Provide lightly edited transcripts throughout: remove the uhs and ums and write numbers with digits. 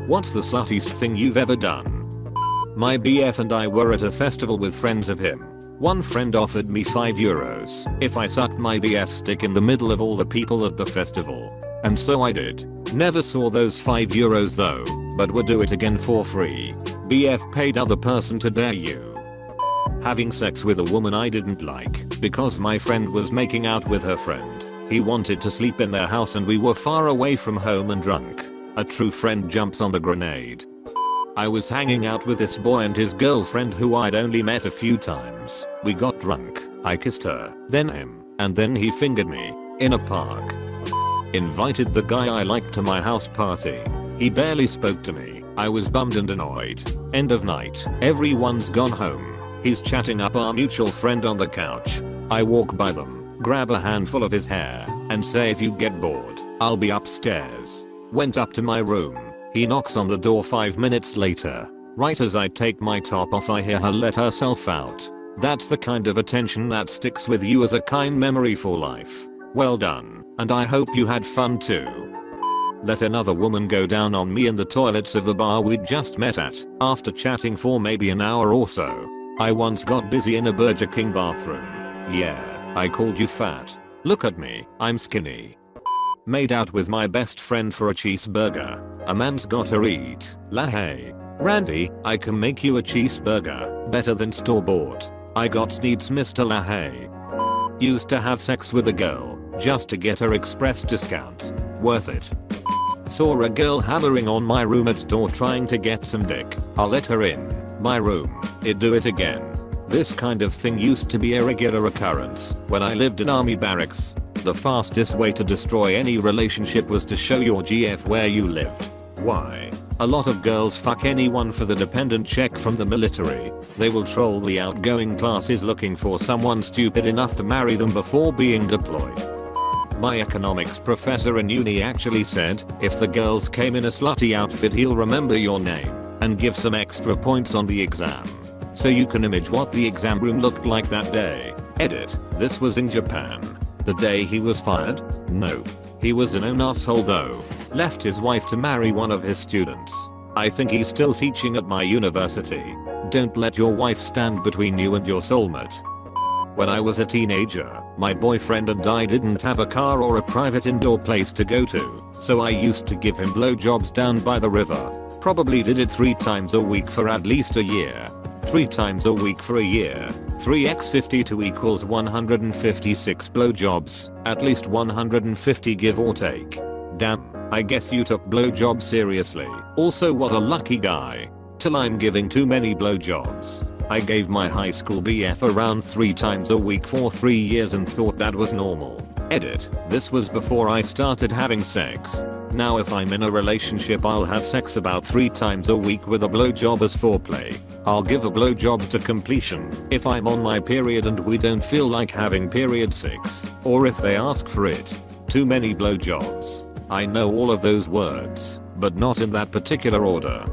What's the sluttiest thing you've ever done? My BF and I were at a festival with friends of him. One friend offered me €5 if I sucked my BF's dick in the middle of all the people at the festival. And so I did. Never saw those €5 though, but would do it again for free. BF paid other person to dare you. Having sex with a woman I didn't like because my friend was making out with her friend. He wanted to sleep in their house and we were far away from home and drunk. A true friend jumps on the grenade. I was hanging out with this boy and his girlfriend who I'd only met a few times. We got drunk. I kissed her, then him, and then he fingered me in a park. Invited the guy I liked to my house party. He barely spoke to me. I was bummed and annoyed. End of night. Everyone's gone home. He's chatting up our mutual friend on the couch. I walk by them, grab a handful of his hair, and say if you get bored, I'll be upstairs. Went up to my room. He knocks on the door 5 minutes later. Right as I take my top off I hear her let herself out. That's the kind of attention that sticks with you as a kind memory for life. Well done, and I hope you had fun too. Let another woman go down on me in the toilets of the bar we'd just met at, after chatting for maybe an hour or so. I once got busy in a Burger King bathroom. Yeah, I called you fat. Look at me, I'm skinny. Made out with my best friend for a cheeseburger. A man's gotta eat. La hey. Randy, I can make you a cheeseburger. Better than store bought. I got needs Mr. La hey. Used to have sex with a girl, just to get her express discount. Worth it. Saw a girl hammering on my roommate's door trying to get some dick. I'll let her in. My room. It'd do it again. This kind of thing used to be a regular occurrence when I lived in army barracks. The fastest way to destroy any relationship was to show your GF where you lived. Why? A lot of girls fuck anyone for the dependent check from the military. They will troll the outgoing classes looking for someone stupid enough to marry them before being deployed. My economics professor in uni actually said, if the girls came in a slutty outfit he'll remember your name and give some extra points on the exam. So you can imagine what the exam room looked like that day. Edit. This was in Japan. The day he was fired? No. He was an own asshole though. Left his wife to marry one of his students. I think he's still teaching at my university. Don't let your wife stand between you and your soulmate. When I was a teenager, my boyfriend and I didn't have a car or a private indoor place to go to, so I used to give him blowjobs down by the river. Probably did it 3 times a week for at least a year. 3 times a week for a year. 3x52 equals 156 blowjobs, at least 150 give or take. Damn, I guess you took blowjobs seriously. Also what a lucky guy. Till I'm giving too many blowjobs. I gave my high school BF around 3 times a week for 3 years and thought that was normal. Edit. This was before I started having sex. Now if I'm in a relationship I'll have sex about 3 times a week with a blowjob as foreplay. I'll give a blowjob to completion if I'm on my period and we don't feel like having period sex, or if they ask for it. Too many blowjobs. I know all of those words, but not in that particular order.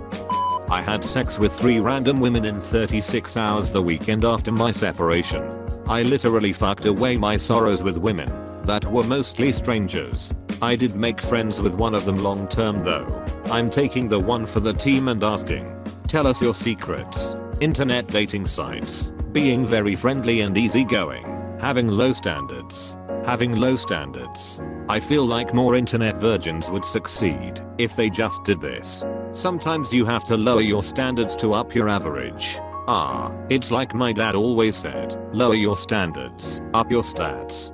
I had sex with 3 random women in 36 hours the weekend after my separation. I literally fucked away my sorrows with women that were mostly strangers. I did make friends with one of them long term though. I'm taking the one for the team and asking, tell us your secrets. Internet dating sites, being very friendly and easygoing, having low standards. Having low standards. I feel like more internet virgins would succeed if they just did this. Sometimes you have to lower your standards to up your average. It's like my dad always said, lower your standards, up your stats.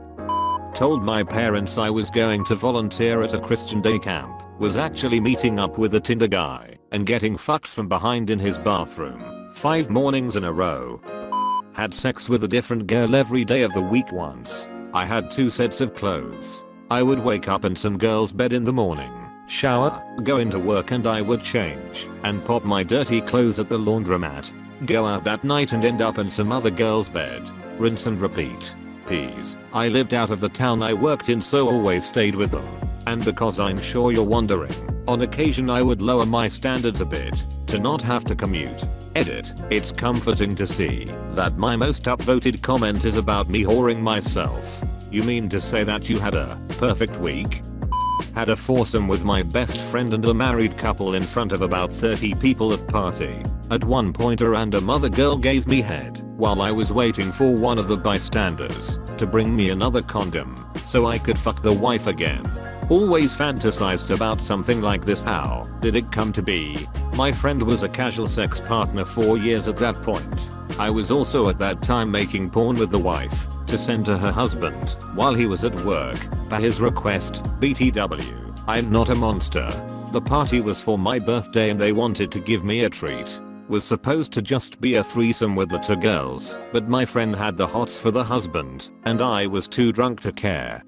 Told my parents I was going to volunteer at a Christian day camp, was actually meeting up with a Tinder guy and getting fucked from behind in his bathroom. 5 mornings in a row. Had sex with a different girl every day of the week once. I had 2 sets of clothes. I would wake up in some girl's bed in the morning, shower, go into work and I would change and pop my dirty clothes at the laundromat. Go out that night and end up in some other girl's bed. Rinse and repeat. Peas. I lived out of the town I worked in so always stayed with them. And because I'm sure you're wondering, on occasion I would lower my standards a bit to not have to commute. Edit. It's comforting to see that my most upvoted comment is about me whoring myself. You mean to say that you had a perfect week? Had a foursome with my best friend and a married couple in front of about 30 people at party. At one point a random other girl gave me head while I was waiting for one of the bystanders to bring me another condom so I could fuck the wife again. Always fantasized about something like this. How did it come to be? My friend was a casual sex partner 4 years at that point. I was also at that time making porn with the wife to send to her husband while he was at work. By his request, BTW, I'm not a monster. The party was for my birthday and they wanted to give me a treat. Was supposed to just be a threesome with the two girls, but my friend had the hots for the husband, and I was too drunk to care.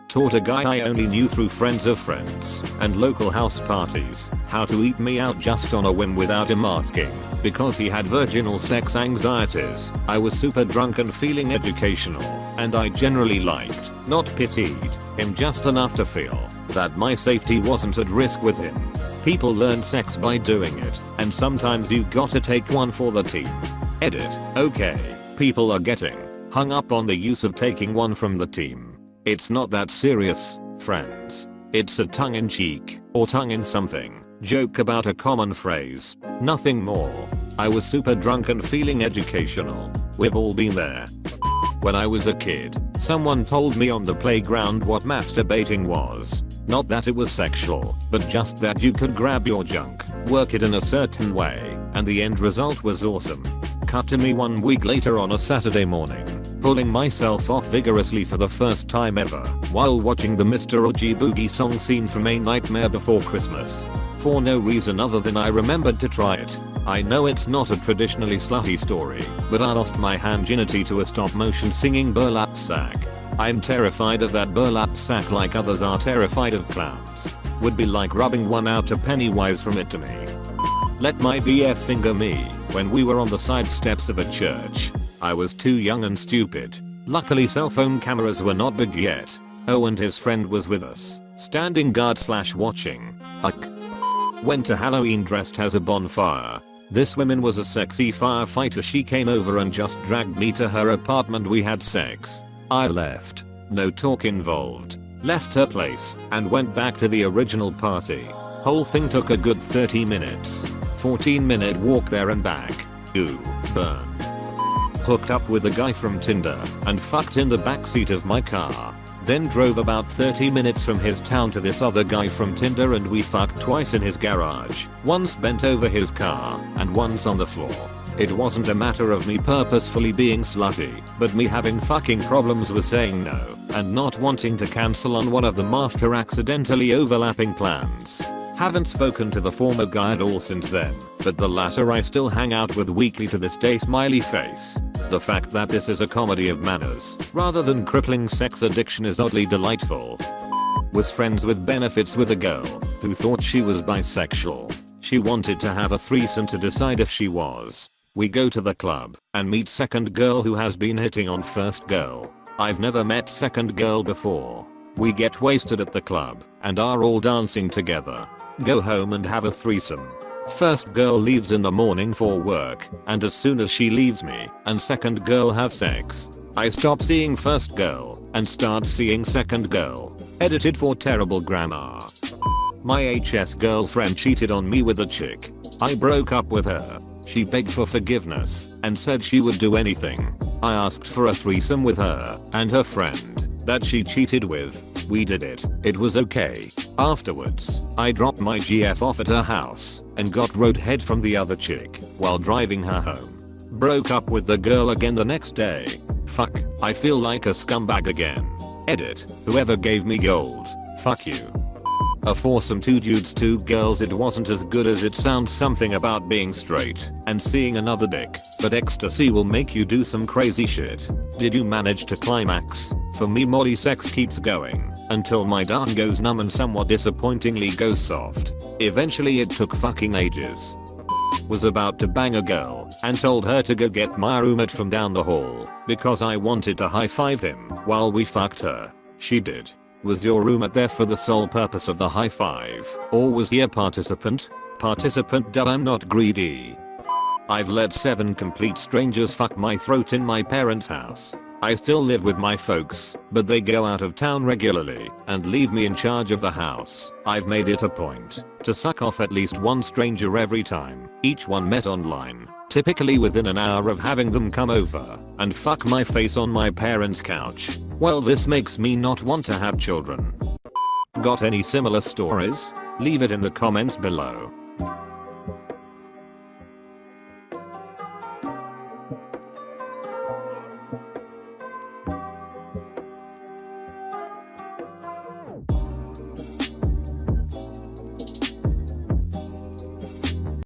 Taught a guy I only knew through friends of friends and local house parties how to eat me out just on a whim without him asking, because he had virginal sex anxieties. I was super drunk and feeling educational, and I generally liked, not pitied, him just enough to feel that my safety wasn't at risk with him. People learn sex by doing it, and sometimes you gotta take one for the team. Edit. Okay, people are getting hung up on the use of taking one from the team. It's not that serious, friends. It's a tongue-in-cheek, or tongue-in-something, joke about a common phrase. Nothing more. I was super drunk and feeling educational. We've all been there. When I was a kid, someone told me on the playground what masturbating was. Not that it was sexual, but just that you could grab your junk, work it in a certain way, and the end result was awesome. Cut to me 1 week later on a Saturday morning, pulling myself off vigorously for the first time ever while watching the Mr. Oogie Boogie song scene from A Nightmare Before Christmas. For no reason other than I remembered to try it. I know it's not a traditionally slutty story, but I lost my virginity to a stop motion singing burlap sack. I'm terrified of that burlap sack like others are terrified of clowns. Would be like rubbing one out to Pennywise from It to Me. Let my BF finger me when we were on the side steps of a church. I was too young and stupid. Luckily cell phone cameras were not big yet. Oh, and his friend was with us, standing guard / watching. Went to Halloween dressed as a bonfire. This woman was a sexy firefighter. She came over and just dragged me to her apartment. We had sex. I left. No talk involved. Left her place and went back to the original party. Whole thing took a good 30 minutes. 14-minute walk there and back. Ooh, burn. Hooked up with a guy from Tinder and fucked in the backseat of my car. Then drove about 30 minutes from his town to this other guy from Tinder and we fucked twice in his garage. Once bent over his car and once on the floor. It wasn't a matter of me purposefully being slutty, but me having fucking problems with saying no and not wanting to cancel on one of them after accidentally overlapping plans. Haven't spoken to the former guy at all since then, but the latter I still hang out with weekly to this day. Smiley face. The fact that this is a comedy of manners rather than crippling sex addiction is oddly delightful. Was friends with benefits with a girl who thought she was bisexual. She wanted to have a threesome to decide if she was. We go to the club and meet second girl who has been hitting on first girl. I've never met second girl before. We get wasted at the club and are all dancing together. Go home and have a threesome. First girl leaves in the morning for work, and as soon as she leaves me and second girl have sex, I stop seeing first girl and start seeing second girl. Edited for terrible grammar. My HS girlfriend cheated on me with a chick. I broke up with her. She begged for forgiveness and said she would do anything. I asked for a threesome with her and her friend that she cheated with. We did it. It was okay. Afterwards, I dropped my GF off at her house and got roadhead from the other chick while driving her home. Broke up with the girl again the next day. Fuck, I feel like a scumbag again. Edit. Whoever gave me gold. Fuck you. A foursome, 2 dudes 2 girls. It wasn't as good as it sounds. Something about being straight and seeing another dick, but ecstasy will make you do some crazy shit. Did you manage to climax? For me, molly sex keeps going until my dong goes numb and somewhat disappointingly goes soft. Eventually it took fucking ages. Was about to bang a girl and told her to go get my roommate from down the hall because I wanted to high five him while we fucked her. She did. Was your roommate there for the sole purpose of the high five, or was he a participant? Participant. I'm not greedy. I've let 7 complete strangers fuck my throat in my parents' house. I still live with my folks, but they go out of town regularly and leave me in charge of the house. I've made it a point to suck off at least one stranger every time, each one met online, typically within an hour of having them come over and fuck my face on my parents' couch. Well, this makes me not want to have children. Got any similar stories? Leave it in the comments below.